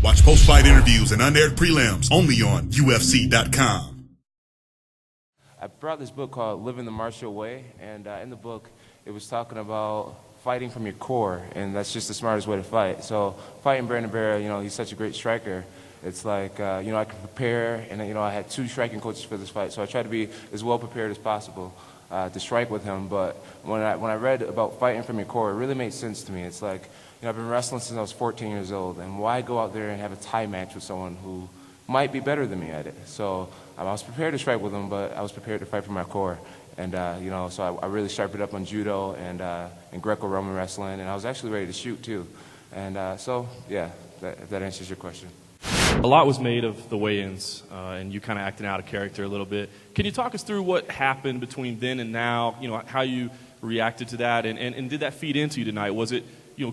Watch post-fight interviews and unaired prelims only on UFC.com. I brought this book called Living the Martial Way, and in the book it was talking about fighting from your core, and that's just the smartest way to fight. So fighting Brandon Vera, he's such a great striker. It's like, I could prepare, and I had 2 striking coaches for this fight, so I tried to be as well prepared as possible to strike with him. But when I read about fighting from your core, it really made sense to me. It's like, I've been wrestling since I was 14 years old, and why go out there and have a tie match with someone who might be better than me at it? So I was prepared to strike with him, but I was prepared to fight from my core. And, so I really sharpened up on judo and Greco-Roman wrestling, and I was actually ready to shoot too. And if that answers your question. A lot was made of the weigh-ins, and you kind of acting out of character a little bit. Can you talk us through what happened between then and now, how you reacted to that, and did that feed into you tonight? Was it,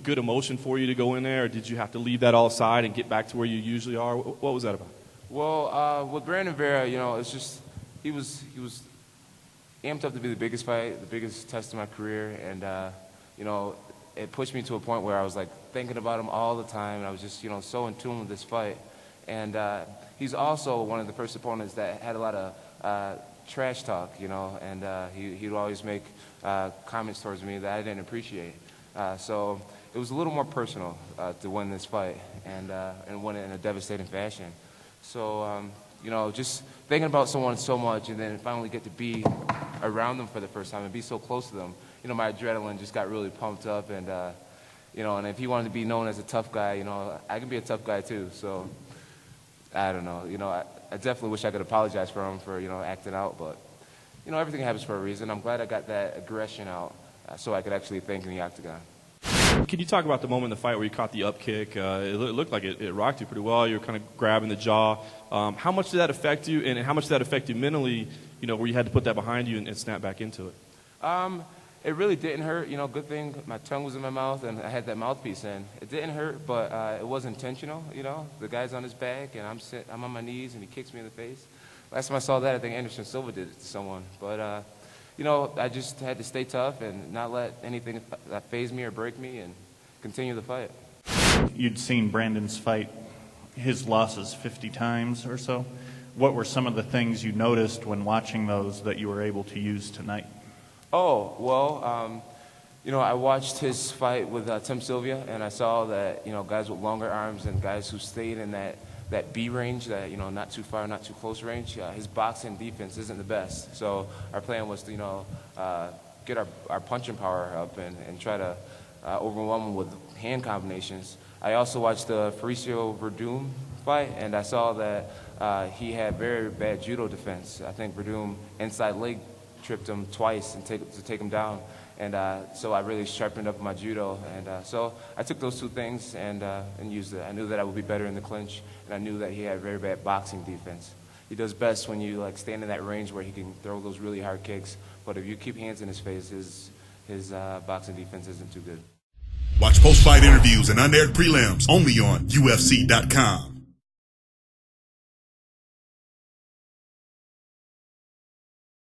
good emotion for you to go in there, or did you have to leave that all aside and get back to where you usually are? What was that about? Well, with Brandon Vera, it's just, he was amped up to be the biggest fight, the biggest test of my career, and, it pushed me to a point where I was, like, thinking about him all the time, and I was just, so in tune with this fight. And he's also one of the first opponents that had a lot of trash talk, and he'd always make comments towards me that I didn't appreciate. So it was a little more personal to win this fight and win it in a devastating fashion. So, just thinking about someone so much and then finally get to be around them for the first time and be so close to them, my adrenaline just got really pumped up. And, and if he wanted to be known as a tough guy, I can be a tough guy too. So I don't know. I definitely wish I could apologize for him for, acting out. But, everything happens for a reason. I'm glad I got that aggression out so I could actually think in the octagon. Can you talk about the moment in the fight where you caught the up kick? It looked like it rocked you pretty well. You were kind of grabbing the jaw. How much did that affect you, and how much did that affect you mentally, where you had to put that behind you and snap back into it? It really didn't hurt. Good thing my tongue was in my mouth and I had that mouthpiece in. It didn't hurt, but it was intentional. The guy's on his back and I'm on my knees and he kicks me in the face. Last time I saw that, I think Anderson Silva did it to someone. But I just had to stay tough and not let anything that faze me or break me and continue the fight. You'd seen Brandon's fight, his losses 50 times or so. What were some of the things you noticed when watching those that you were able to use tonight? Oh, well, I watched his fight with Tim Sylvia, and I saw that, guys with longer arms and guys who stayed in that B range, that, not too far, not too close range, his boxing defense isn't the best. So our plan was to, get our punching power up and try to overwhelm him with hand combinations. I also watched the Fabricio Verdum fight, and I saw that he had very bad judo defense. I think Verdum inside leg tripped him twice to take him down, and so I really sharpened up my judo, and so I took those 2 things and used it. I knew that I would be better in the clinch, and I knew that he had very bad boxing defense. He does best when you stand in that range where he can throw those really hard kicks, but if you keep hands in his face, his boxing defense isn't too good. Watch post-fight interviews and unaired prelims only on UFC.com.